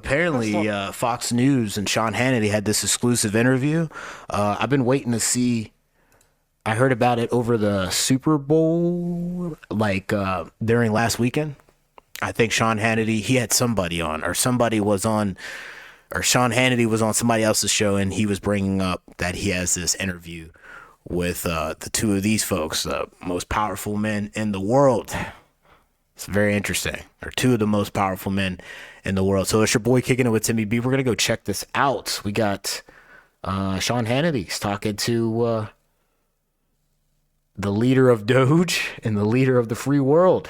apparently Fox News and Sean Hannity had this exclusive interview. I've been waiting to see. I heard about it over the Super Bowl, like during last weekend. I think Sean Hannity, he had somebody on, or somebody was on, or Sean Hannity was on somebody else's show, and he was bringing up that he has this interview with the two of these folks, the most powerful men in the world. It's very interesting. They're two of the most powerful men in the world. So it's your boy Kicking It with Timmy B. We're going to go check this out. We got Sean Hannity's talking to the leader of Doge and the leader of the free world.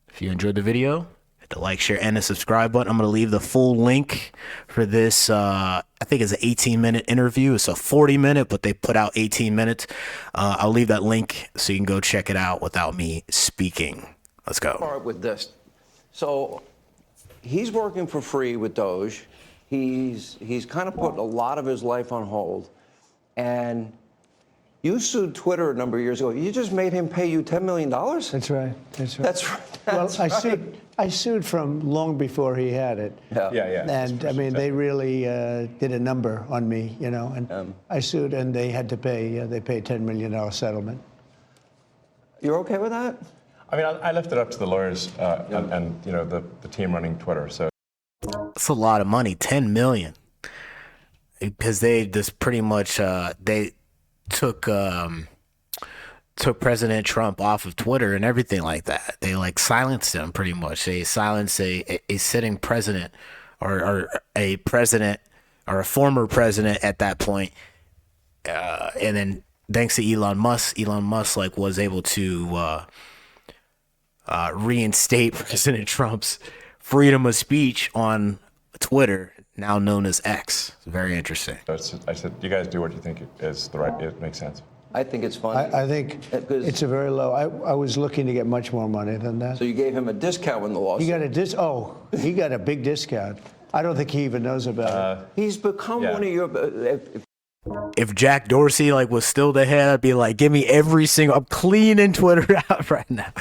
If you enjoyed the video, hit the like, share, and the subscribe button. I'm going to leave the full link for this. I think it's an 18-minute interview. It's a 40-minute, but they put out 18 minutes. I'll leave that link so you can go check it out without me speaking. Let's go. Start with this. So he's working for free with Doge. He's kind of put a lot of his life on hold. And you sued Twitter a number of years ago. You just made him pay you $10 million? That's right. That's right. That's right. Well, That's I sued from long before he had it. Yeah. And I mean, they really did a number on me, you know. And I sued, and they had to pay. They paid $10 million settlement. You're okay with that? I mean, I left it up to the lawyers and you know the team running Twitter. So That's a lot of money, $10 million, because they just pretty much they took President Trump off of Twitter and everything like that. They like silenced him pretty much. They silenced a sitting president or a president or a former president at that point. And then thanks to Elon Musk like was able to reinstate President Trump's freedom of speech on Twitter, now known as X. It's very interesting. I said, you guys do what you think is the right. It makes sense. I think it's fine. I think it's a very low. I was looking to get much more money than that. So you gave him a discount in the lawsuit. He got a big discount. I don't think he even knows about it. He's become one of your. If Jack Dorsey like was still the head, I'd be like, give me every single. I'm cleaning Twitter out right now.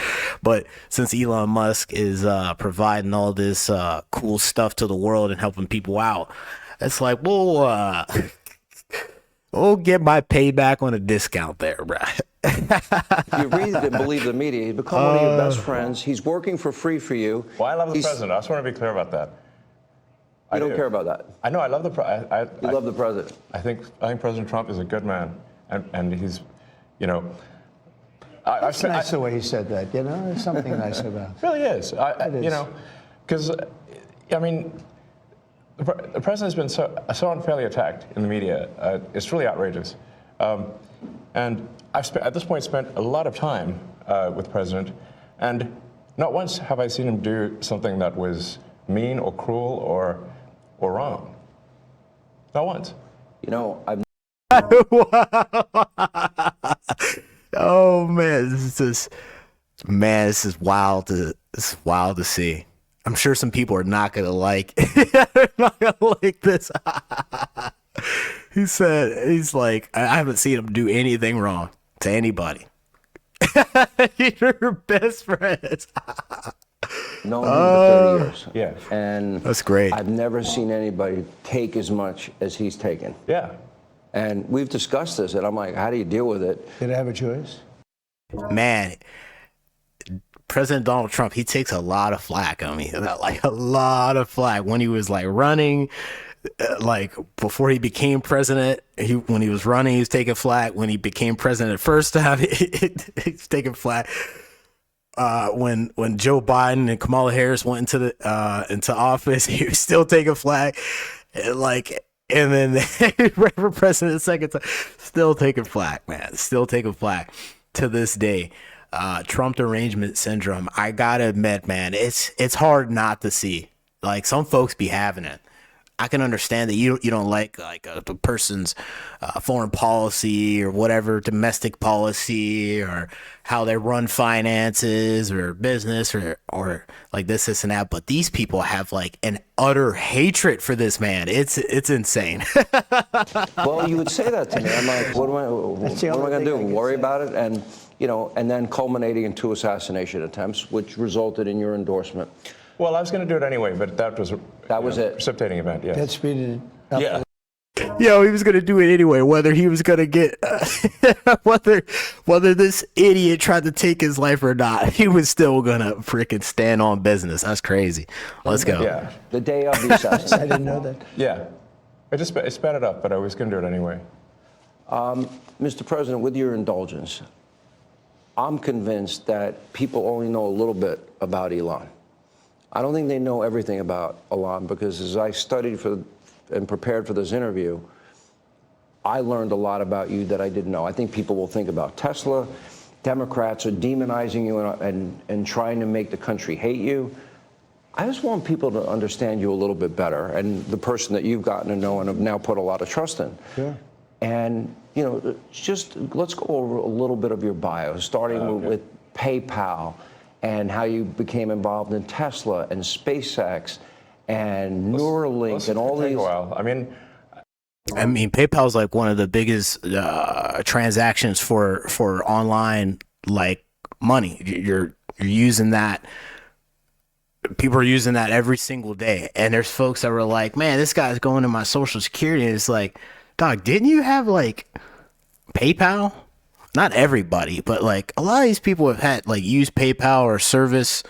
But since Elon Musk is providing all this cool stuff to the world and helping people out, it's like, well, we'll get my payback on a discount there, bro. You read and believe the media. He's become one of your best friends. He's working for free for you. Well, I love the president. I just want to be clear about that. You don't care about that. I know. I love the president. You love the president. I think President Trump is a good man, and he's, you know. It's nice the way he said that. You know, there's something nice about it. It really is. It is. You know, because I mean, the president has been so unfairly attacked in the media. It's really outrageous. And I've at this point spent a lot of time with the president, and not once have I seen him do something that was mean or cruel or wrong. Not once. You know, I've. Oh man, this is wild to see. I'm sure some people are not gonna like this. He's like, I haven't seen him do anything wrong to anybody. Your best friends. Known him for 30 years. Yeah. And that's great. I've never seen anybody take as much as he's taken. Yeah. And we've discussed this, and I'm like, how do you deal with it? Did I have a choice? Man, President Donald Trump, he takes a lot of flack on me. Like a lot of flack when he was like running, like before he became president. When he was running, he was taking flack. When he became president the first time, he's taking flack. When Joe Biden and Kamala Harris went into office, he was still taking flack. And then ran for president the second time, still taking flack, man. Still taking flack to this day. Trump derangement syndrome. I gotta admit, man, it's hard not to see. Like some folks be having it. I can understand that you don't like a person's foreign policy or whatever, domestic policy, or how they run finances or business or like this and that. But these people have like an utter hatred for this man. It's insane. Well, you would say that to me. I'm like, what am I going to do? Worry about it? And then culminating in 2 assassination attempts, which resulted in your endorsement. Well, I was going to do it anyway, but that was it. Precipitating event. Yes. That speeded it up. Yeah. Yo, he was gonna do it anyway, whether he was gonna get whether this idiot tried to take his life or not. He was still gonna freaking stand on business. That's crazy. Let's go. Yeah. The day of the assassination. I didn't know that. Yeah. It sped it up, but I was going to do it anyway. Mr. President, with your indulgence, I'm convinced that people only know a little bit about Elon. I don't think they know everything about Elon, because as I studied and prepared for this interview, I learned a lot about you that I didn't know. I think people will think about Tesla. Democrats are demonizing you and trying to make the country hate you. I just want people to understand you a little bit better, and the person that you've gotten to know and have now put a lot of trust in. Yeah. And, you know, just let's go over a little bit of your bio, starting with PayPal and how you became involved in Tesla and SpaceX and Neuralink and all these. A while. I mean, PayPal is like one of the biggest transactions for online like money. You're using that. People are using that every single day, and there's folks that were like, "Man, this guy's going to my Social Security." And it's like, dog, didn't you have like PayPal? Not everybody, but like a lot of these people have had like used PayPal or service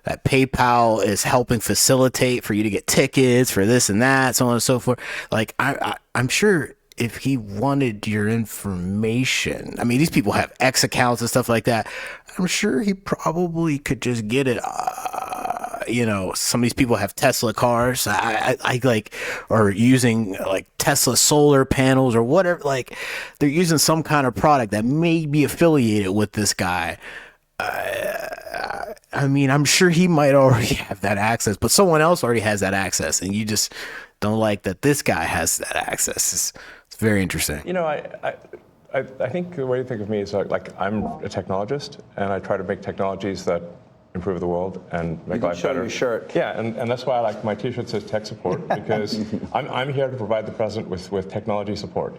that PayPal is helping facilitate for you to get tickets for this and that, so on and so forth. Like I'm sure if he wanted your information, I mean, these people have X accounts and stuff like that. I'm sure he probably could just get it. You know, some of these people have Tesla cars. I like, or using like Tesla solar panels or whatever. Like, they're using some kind of product that may be affiliated with this guy. I mean, I'm sure he might already have that access, but someone else already has that access, and you just don't like that this guy has that access. It's very interesting. you know, I think the way to think of me is like I'm a technologist, and I try to make technologies that improve the world and make life show better. your shirt. Yeah, and that's why I like my T-shirt says tech support, because I'm here to provide the president with technology support.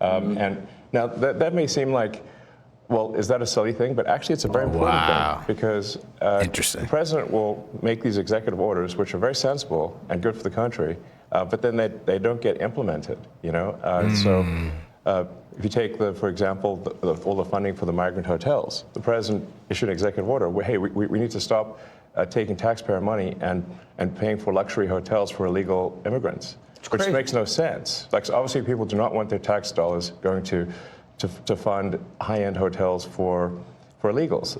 And now that may seem like, well, is that a silly thing? But actually, it's a very important thing, because Interesting. the president will make these executive orders, which are very sensible and good for the country, but then they don't get implemented. You know, so. If you take, for example, all the funding for the migrant hotels, the president issued an executive order where, hey, we need to stop taking taxpayer money and paying for luxury hotels for illegal immigrants, which makes no sense. Like, so obviously, people do not want their tax dollars going to fund high-end hotels for illegals,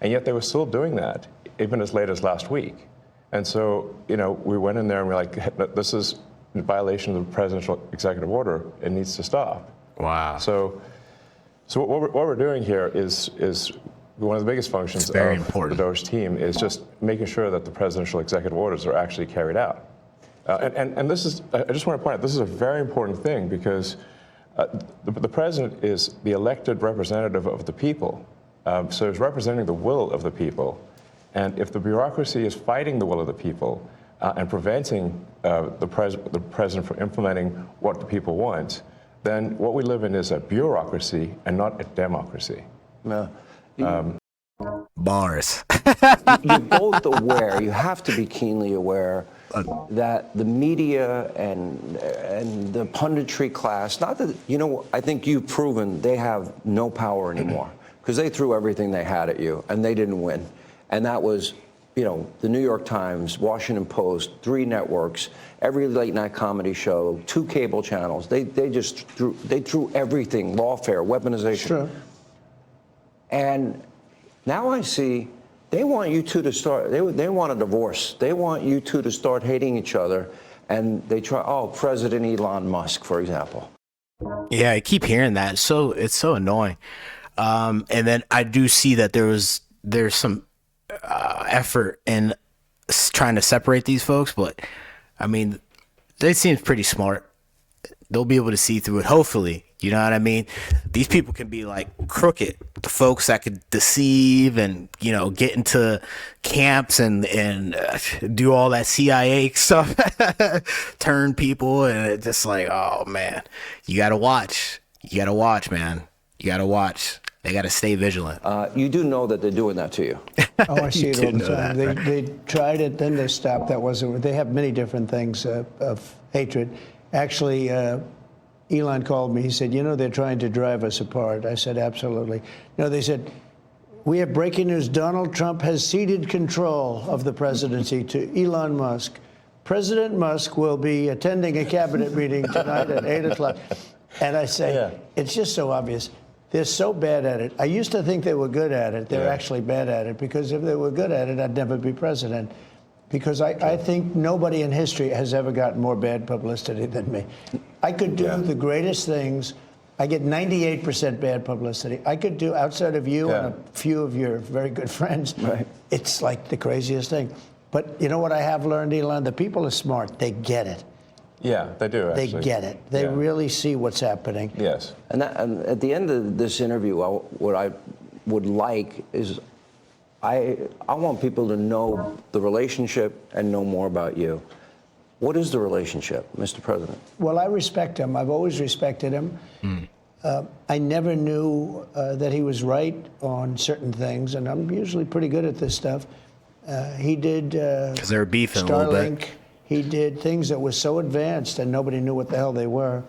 and yet they were still doing that even as late as last week. And so, you know, we went in there and we're like, this is in violation of the presidential executive order. It needs to stop. Wow. So what we're doing here is one of the biggest functions of the DOGE team is just making sure that the presidential executive orders are actually carried out. And this is, I just want to point out, this is a very important thing, because the president is the elected representative of the people. So he's representing the will of the people. And if the bureaucracy is fighting the will of the people and preventing the president from implementing what the people want, then what we live in is a bureaucracy and not a democracy. No. Bars. You're both aware, you have to be keenly aware, that the media and the punditry class, not that, you know, I think you've proven they have no power anymore, because they threw everything they had at you and they didn't win. And that was, you know, the New York Times, Washington Post, 3 networks, every late night comedy show, 2 cable channels. They just threw everything, lawfare, weaponization. Sure. And now I see they want you two to start, they want a divorce. They want you two to start hating each other. And they try, President Elon Musk, for example. Yeah, I keep hearing that. It's so annoying. And then I do see that there's some effort in trying to separate these folks, but I mean, they seem pretty smart. They'll be able to see through it, hopefully. You know what I mean? These people can be like crooked. The folks that could deceive and, you know, get into camps and do all that CIA stuff, turn people, and it's just like, oh man, you gotta watch. You gotta watch, man. You gotta watch. They got to stay vigilant. You do know that they're doing that to you. Oh, I see it all did the know time. that, right? They tried it, then they stopped. That wasn't. They have many different things of hatred. Actually, Elon called me. He said, "You know, they're trying to drive us apart." I said, "Absolutely." No, they said, "We have breaking news. Donald Trump has ceded control of the presidency to Elon Musk. President Musk will be attending a cabinet meeting tonight at 8 o'clock." And I say, It's just so obvious. They're so bad at it. I used to think they were good at it. They're actually bad at it, because if they were good at it, I'd never be president. Because I think nobody in history has ever gotten more bad publicity than me. I could do the greatest things. I get 98% bad publicity. I could do, outside of you and a few of your very good friends, it's like the craziest thing. But you know what I have learned, Elon? The people are smart. They get it. Yeah, they do, actually. They get it. They really see what's happening. Yes. And at the end of this interview, what I would like is I want people to know the relationship and know more about you. What is the relationship, Mr. President? Well, I respect him. I've always respected him. I never knew that he was right on certain things, and I'm usually pretty good at this stuff. He did Because they're beefing a little bit. Starlink. He did things that were so advanced and nobody knew what the hell they were.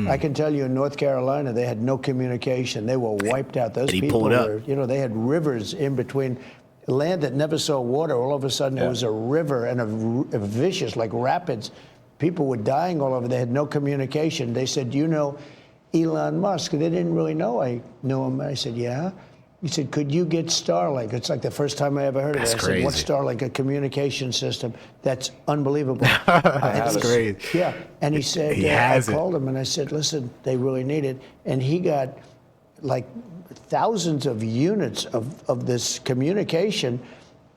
I can tell you, in North Carolina, they had no communication. They were wiped out. Those people were, you know, they had rivers in between. Land that never saw water, all of a sudden it was a river and a vicious, like rapids. People were dying all over. They had no communication. They said, "You know Elon Musk?" They didn't really know I knew him. I said, "Yeah." He said, "Could you get Starlink?" It's like the first time I ever heard of it. I said, "What's Starlink?" "A communication system." That's unbelievable. That's great. Yeah. And he said, I called him and I said, "Listen, they really need it." And he got like thousands of units of this communication,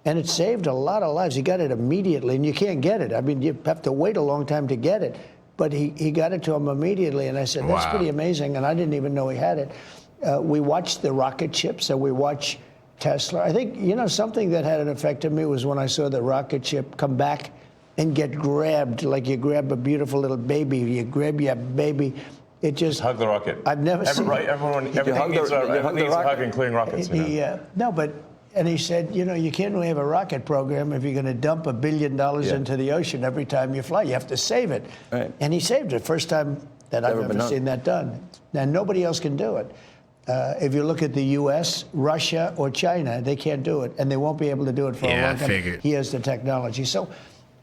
and it saved a lot of lives. He got it immediately, and you can't get it. I mean, you have to wait a long time to get it. But he got it to him immediately, and I said, "That's pretty amazing," and I didn't even know he had it. We watched the rocket ships, and we watch Tesla. I think, you know, something that had an effect on me was when I saw the rocket ship come back and get grabbed, like you grab a beautiful little baby. You grab your baby. It just hug the rocket. I've never seen. Right, everything needs a hug, including rockets. No, but. And he said, "You know, you can't really have a rocket program if you're going to dump $1 billion into the ocean every time you fly. You have to save it." Right. And he saved it. First time that I've ever seen that done. Now, nobody else can do it. If you look at the U.S., Russia, or China, they can't do it, and they won't be able to do it for a long time. Figured. He has the technology. So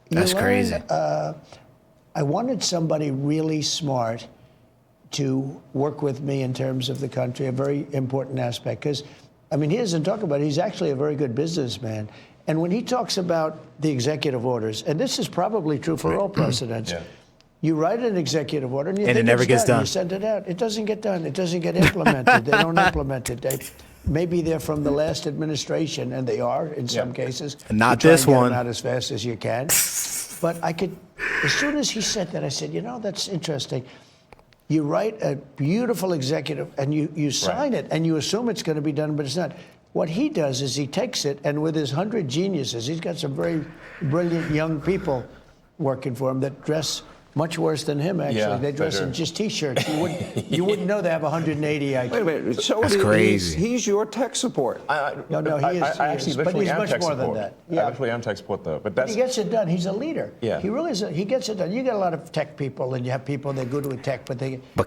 that's crazy. I wanted somebody really smart to work with me in terms of the country, a very important aspect, because I mean, he doesn't talk about it. He's actually a very good businessman. And when he talks about the executive orders, and this is probably true for all presidents, you write an executive order and you think it never gets done. You send it out. It doesn't get done. It doesn't get implemented. They don't implement it. Maybe they're from the last administration, and they are in some cases. Not you try this and get one. them out as fast as you can. But I could, as soon as he said that, I said, "You know, that's interesting." You write a beautiful executive, and you sign it, and you assume it's going to be done, but it's not. What he does is he takes it, and with his 100 geniuses, he's got some very brilliant young people working for him that dress much worse than him, actually. Yeah, they dress in just T-shirts. You wouldn't know they have 180 IQ. Wait a minute. So That's crazy. He's your tech support. No, he is. I actually But literally he's am much tech more support. than that. I actually am tech support, though. But He gets it done. He's a leader. Yeah. He really is. He gets it done. You get a lot of tech people, and you have people that are good with tech, but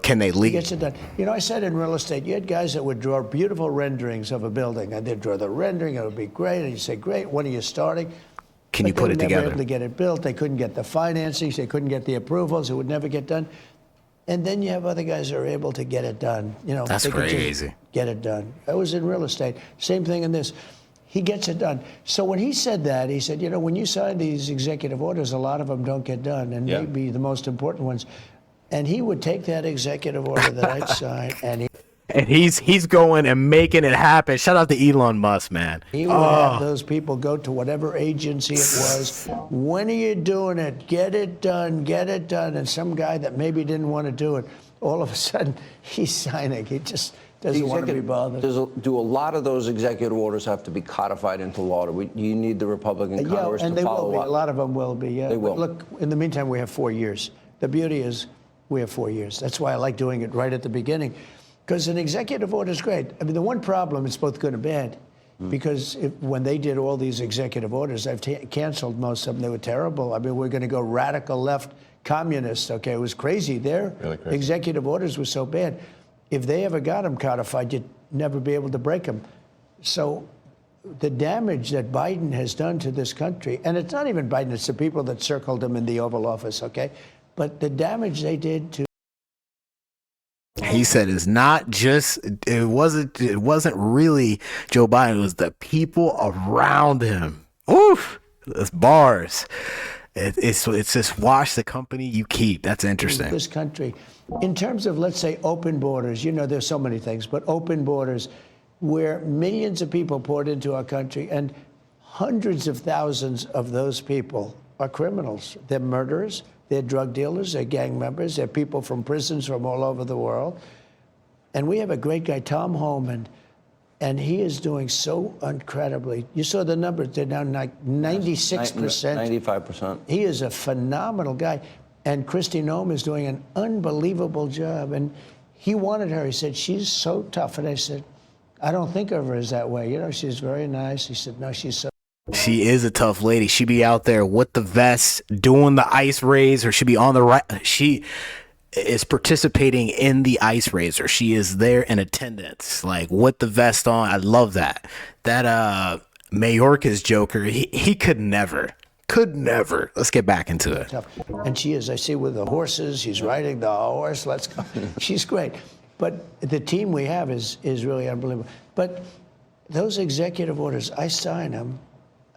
can they he lead? gets it done. You know, I said in real estate, you had guys that would draw beautiful renderings of a building, and they'd draw the rendering. It would be great, and you say, "Great. When are you starting?" Can you put it They were never together? able to get it built. They couldn't get the financing. They couldn't get the approvals. It would never get done. And then you have other guys that are able to get it done. You know, That's they could just crazy. get it done. I was in real estate. Same thing in this. He gets it done. So when he said that, he said, "You know, when you sign these executive orders, a lot of them don't get done, and maybe the most important ones." And he would take that executive order that I'd sign, and he's going and making it happen. Shout out to Elon Musk, man. he would have those people go to whatever agency it was. "When are you doing it? Get it done, get it done." And some guy that maybe didn't want to do it, all of a sudden, he's signing. He just doesn't want to be bothered. Do a lot of those executive orders have to be codified into law? You need the Republican Congress and to they follow will be. up? A lot of them will be. They will. But look, in the meantime, we have 4 years. The beauty is we have 4 years. That's why I like doing it right at the beginning, Because an executive order is great. I mean, the one problem, it's both good and bad. Because when they did all these executive orders, I've canceled most of them. They were terrible. I mean, we're going to go radical left communist. Okay, it was crazy. Their Really crazy. executive orders were so bad. If they ever got them codified, you'd never be able to break them. So the damage that Biden has done to this country, and it's not even Biden, it's the people that circled him in the Oval Office, okay? But the damage they did to He said it's not just it wasn't really Joe Biden, it was the people around him. Oof, that's bars. It's just watch the company you keep. That's interesting. this country, in terms of, let's say, open borders, you know, there's so many things, but open borders where millions of people poured into our country, and hundreds of thousands of those people are criminals. They're murderers, they're drug dealers, they're gang members, they're people from prisons from all over the world. And we have a great guy, Tom Homan, and he is doing so incredibly. You saw the numbers, they're now like 96%. 95%. He is a phenomenal guy. And Kristi Noem is doing an unbelievable job. And he wanted her. He said, she's so tough. And I said, I don't think of her as that way. You know, she's very nice. He said, no, she's so. She is a tough lady. She be out there with the vest, doing the ice raise, or she be on the right. She is participating in the ice raiser. She is there in attendance, like with the vest on. I love that. That Mayorkas Joker, he could never. Let's get back into it. Tough. And she is. I see with the horses. She's riding the horse. Let's go. She's great. But the team we have is really unbelievable. But those executive orders, I sign them,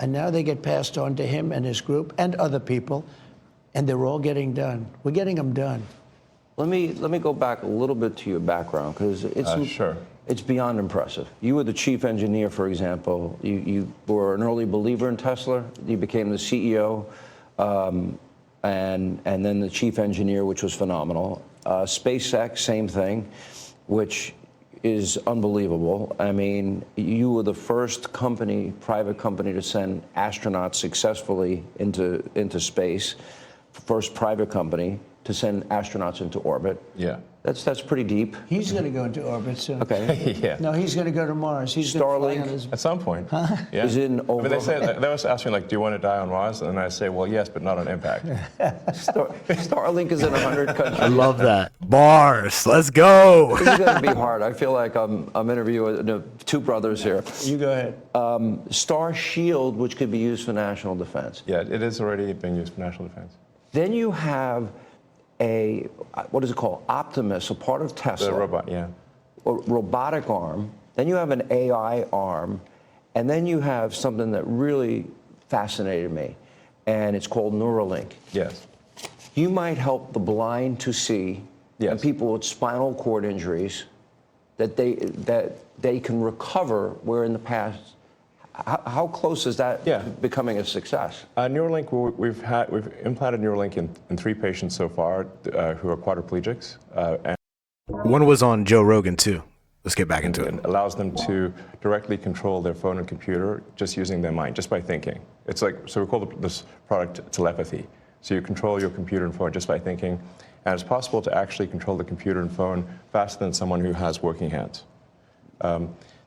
and now they get passed on to him and his group and other people, and they're all getting done. We're getting them done. Let me go back a little bit to your background, because it's beyond impressive. You were the chief engineer, for example. You were an early believer in Tesla. You became the CEO, and then the chief engineer, which was phenomenal. SpaceX, same thing, which is unbelievable. I mean, you were the first private company to send astronauts successfully into space, first private company to send astronauts into orbit. Yeah. That's pretty deep. He's going to go into orbit soon. Okay. Yeah. No, he's going to go to Mars. He's Starlink? At some point. Yeah. Is in over. I mean, they always ask me, like, do you want to die on Mars? And I say, well, yes, but not on impact. Starlink is in 100 countries. I love that. Bars. Let's go. This is going to be hard. I feel like I'm interviewing two brothers here. You go ahead. Star Shield, which could be used for national defense. Yeah, it is already being used for national defense. Then you have what is it called? Optimus, a part of Tesla. The robot, yeah. A robotic arm. Then you have an AI arm. And then you have something that really fascinated me, and it's called Neuralink. Yes. You might help the blind to see, yes, and people with spinal cord injuries, that they can recover, where in the past, how close is that to becoming a success? Neuralink, we've implanted Neuralink in 3 patients so far who are quadriplegics. And one was on Joe Rogan too. Let's get back into it. It allows them to directly control their phone and computer just using their mind, just by thinking. It's like, so we call this product telepathy. So you control your computer and phone just by thinking, and it's possible to actually control the computer and phone faster than someone who has working hands.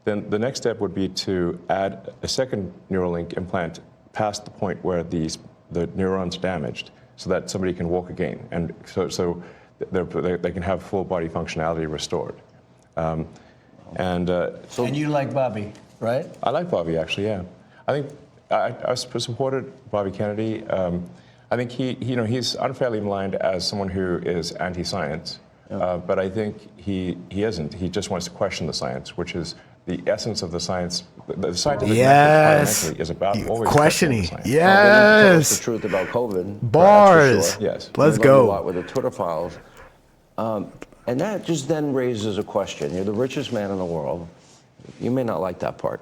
Then the next step would be to add a second Neuralink implant past the point where the neurons damaged, so that somebody can walk again, and so they can have full body functionality restored. And you like Bobby, right? I like Bobby, actually. Yeah, I think I supported Bobby Kennedy. I think he's unfairly maligned as someone who is anti-science, but I think he isn't. He just wants to question the science, which is the essence of the science. The scientific method fundamentally is about always questioning. Tell Yes. us the truth about COVID. Bars. Sure. Yes. Let's We learned go. a lot with the Twitter files. And that just then raises a question. You're the richest man in the world. You may not like that part.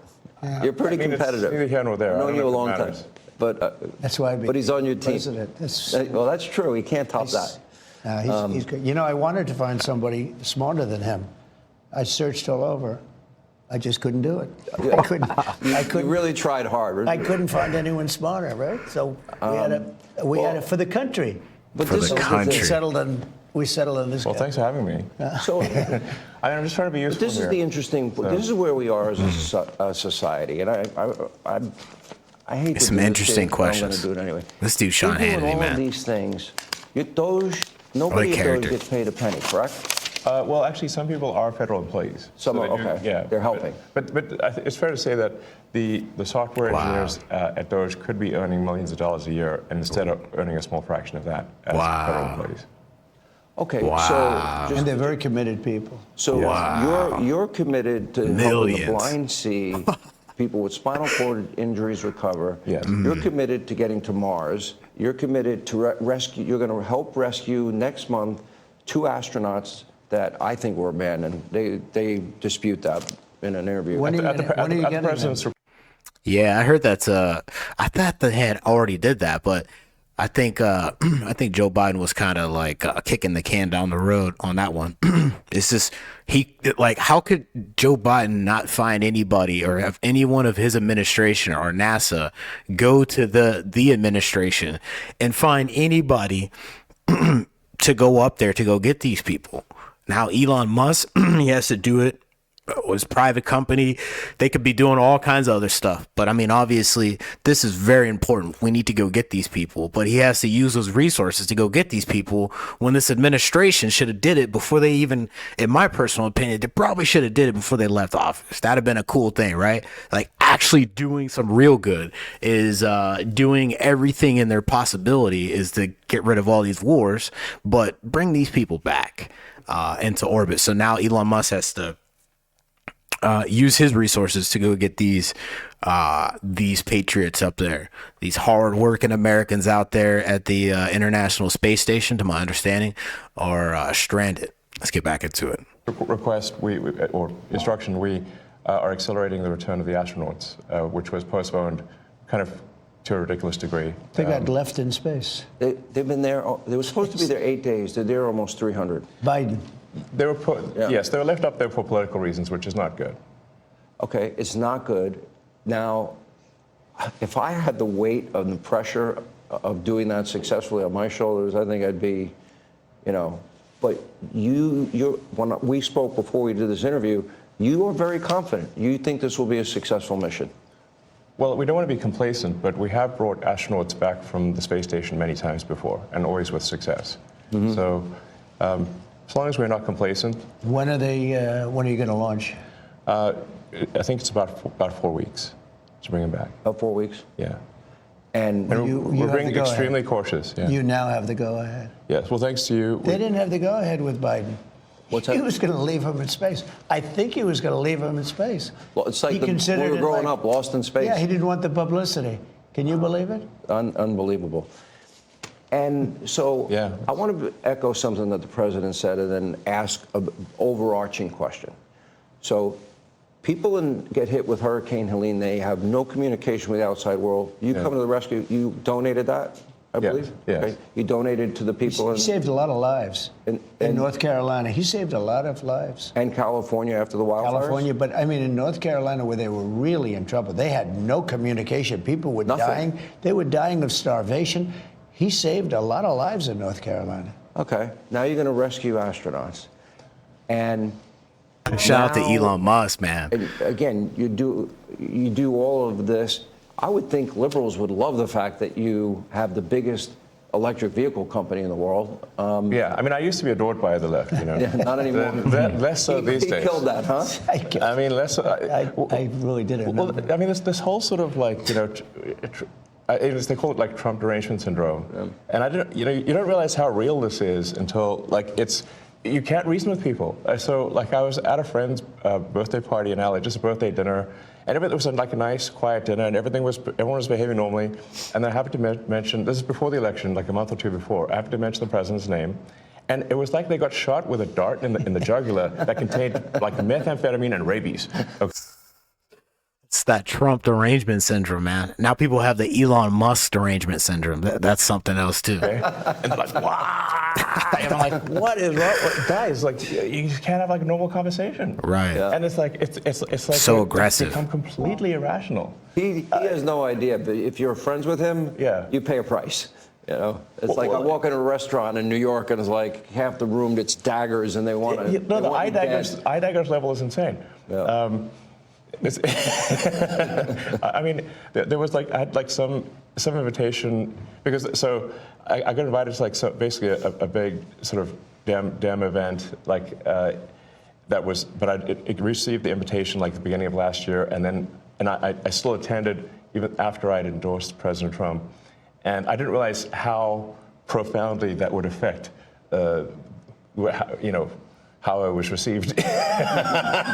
You're pretty competitive. It's neither here nor there. I've known you a long time. Matters. But That's why. But he's on your team. President. Well, that's true. He can't top that. He's good. You know, I wanted to find somebody smarter than him. I searched all over. I just couldn't do it. I couldn't. You really tried hard. I couldn't find anyone smarter, right? So we had to for the country. But For this the is country. Settled on we settle on this Well, guy. thanks for having me. So I'm just trying to be useful this is here. the interesting. This is where we are as a society, and I hate It's to some do this, interesting Dave, but I'm going questions. to do it anyway. Let's do Sean You're doing Hannity, all man. of these things. Nobody at Doge character. gets paid a penny, correct? Well, actually, some people are federal employees. Some are, that okay. Yeah, They're helping. But it's fair to say that the software engineers at Doge could be earning millions of dollars a year, and instead of earning a small fraction of that as federal employees. Okay, Wow. so And they're very committed people. So you're committed to helping the Millions. blind see, people with spinal cord injuries recover. Yes. You're committed to getting to Mars. You're committed to rescue. You're going to help rescue next month 2 astronauts that I think were abandoned. They dispute that in an interview. When are you At the getting president's them? Yeah, I heard that's I thought they had already did that, but I think Joe Biden was kind of like kicking the can down the road on that one. It's just how could Joe Biden not find anybody or have any one of his administration or NASA go to the administration and find anybody to go up there to go get these people? Now Elon Musk, he has to do it. It was private company. They could be doing all kinds of other stuff. But I mean, obviously, this is very important. We need to go get these people. But he has to use those resources to go get these people when this administration should have did it before they even, in my personal opinion, they probably should have did it before they left office. That'd have been a cool thing, right? Like actually doing some real good is doing everything in their possibility is to get rid of all these wars, but bring these people back into orbit. So now Elon Musk has to use his resources to go get these patriots up there, these hard-working Americans out there at the International Space Station, to my understanding, are stranded. Let's get back into it. Request or instruction, we are accelerating the return of the astronauts, which was postponed kind of to a ridiculous degree. They got left in space. They've been there. They were supposed to be there 8 days. They're there almost 300. Biden. They were yes, they were left up there for political reasons, which is not good. Okay, it's not good. Now, if I had the weight of the pressure of doing that successfully on my shoulders, I think I'd be, But when we spoke before we did this interview, you are very confident. You think this will be a successful mission. Well, we don't want to be complacent, but we have brought astronauts back from the space station many times before, and always with success. Mm-hmm. So, as long as we're not complacent. When are you going to launch? I think it's about 4 weeks to bring them back. About 4 weeks? Yeah. And we're being extremely cautious. Yeah. You now have the go-ahead. Yes. Well, thanks to you. They didn't have the go-ahead with Biden. What's that? He was going to leave him in space. I think he was going to leave him in space. Well, it's like He we considered were it growing like- up, lost in space. Yeah, he didn't want the publicity. Can you believe it? Unbelievable. And so Yeah. I want to echo something that the president said and then ask an overarching question. So people get hit with Hurricane Helene. They have no communication with the outside world. You come to the rescue. You donated that, I Yes, believe? yes. Okay. You donated to the people He saved a lot of lives in in North Carolina. He saved a lot of lives. and California after the wildfires? California, but I mean in North Carolina where they were really in trouble, they had no communication. People were Nothing. dying. They were dying of starvation. He saved a lot of lives in North Carolina. Okay. Now you're going to rescue astronauts. And Shout out to now- Elon Musk, man. And again, you do all of this. I would think liberals would love the fact that you have the biggest electric vehicle company in the world. Yeah. I mean, I used to be adored by the left. Yeah, not anymore. Less so these He days. killed that, huh? I mean, less. I really didn't know. Well, I mean, this whole sort of like, they call it like Trump derangement syndrome. Yeah. And I didn't, you don't realize how real this is until you can't reason with people. So like I was at a friend's birthday party in LA, just a birthday dinner, and it was like a nice, quiet dinner, and everyone was behaving normally. And then I happened to mention, this is before the election, like a month or two before, I happened to mention the president's name. And it was like they got shot with a dart in the jugular that contained like methamphetamine and rabies. Okay. It's that Trump derangement syndrome, man. Now people have the Elon Musk derangement syndrome. That's something else too. And they're like, wow. And I'm like, what is wrong? Guys, like, you can't have like a normal conversation. Right. Yeah. And it's like, it's like So it's aggressive. become completely irrational. He has no idea, but if you're friends with him, Yeah. you pay a price. You know, it's like I walk into a restaurant in New York and it's like half the room it's daggers and they want to. No, the eye daggers level is insane. Yeah. I mean, there was like I had like some invitation because so I got invited to like basically a big sort of damn event like that was, but it received the invitation like the beginning of last year, and I still attended even after I had endorsed President Trump. And I didn't realize how profoundly that would affect, how I was received. I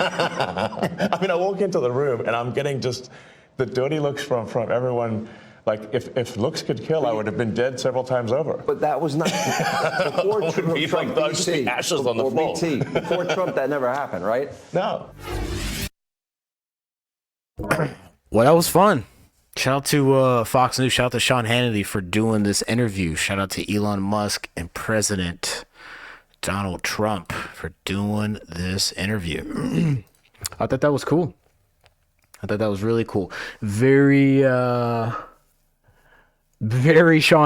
mean, I walk into the room and I'm getting just the dirty looks from everyone. Like, if looks could kill, I would have been dead several times over. But that was not before Trump. Like, BT, ashes on the floor. BT. Before Trump, that never happened, right? No. Well, that was fun. Shout out to Fox News. Shout out to Sean Hannity for doing this interview. Shout out to Elon Musk and President Donald Trump for doing this interview. I thought that was cool. I thought that was really cool. Very Sean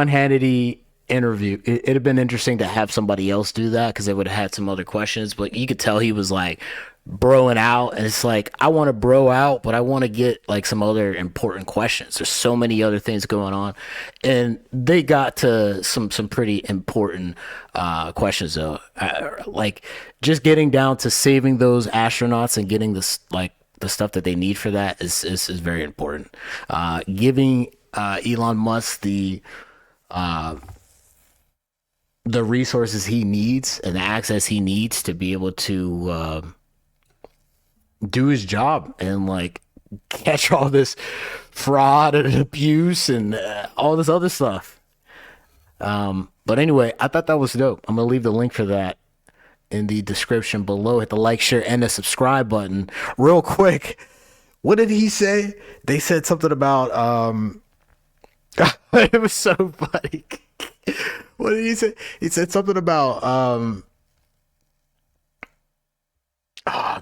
Hannity interview. It'd have been interesting to have somebody else do that because they would have had some other questions, but you could tell he was like broing out, and it's like, I want to bro out, but I want to get like some other important questions. There's so many other things going on, and they got to some pretty important questions though, like just getting down to saving those astronauts and getting this like the stuff that they need for that is very important. Giving Elon Musk the resources he needs and the access he needs to be able to do his job and like catch all this fraud and abuse and all this other stuff. But anyway, I thought that was dope. I'm gonna leave the link for that in the description below. Hit the like, share, and the subscribe button. Real quick, what did he say? They said something about it was so funny. What did he say? He said something about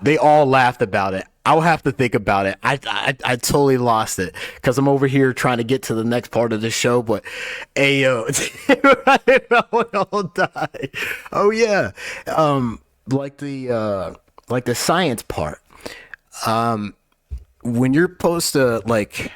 they all laughed about it. I'll have to think about it. I totally lost it because I'm over here trying to get to the next part of the show. But ayo, we all die. Oh yeah, like the science part. When you're supposed to like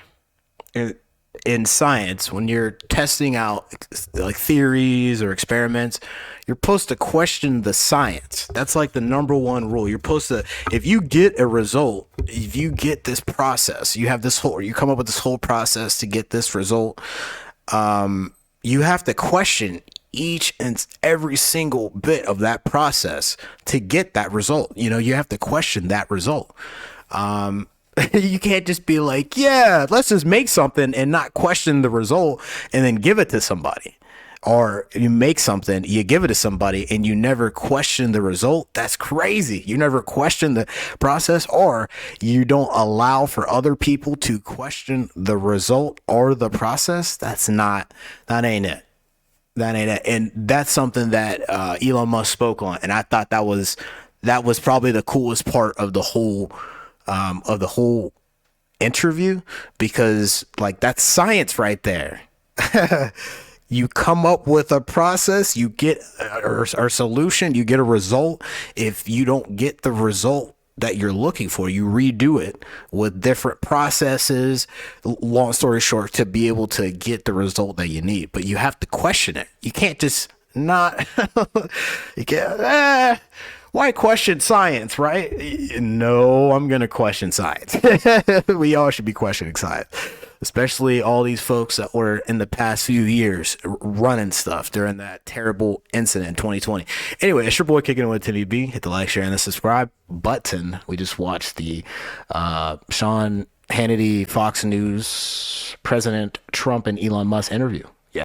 in science, when you're testing out like theories or experiments, you're supposed to question the science. That's like the number one rule. You're supposed to, if you get a result, if you get this process, you come up with this whole process to get this result, you have to question each and every single bit of that process to get that result. You know, you have to question that result. You can't just be like, yeah, let's just make something and not question the result and then give it to somebody. Or you make something, you give it to somebody and you never question the result. That's crazy. You never question the process, or you don't allow for other people to question the result or the process. That ain't it. That ain't it. And that's something that Elon Musk spoke on. And I thought that was probably the coolest part of the whole interview, because like that's science right there. You come up with a process, you get a solution, you get a result. If you don't get the result that you're looking for, you redo it with different processes, long story short, to be able to get the result that you need. But you have to question it. You can't just not you can't why question science, right? No, I'm going to question science. We all should be questioning science, especially all these folks that were in the past few years running stuff during that terrible incident in 2020. Anyway, it's your boy Kicking It with Timmy B. Hit the like, share, and the subscribe button. We just watched the Sean Hannity, Fox News, President Trump and Elon Musk interview.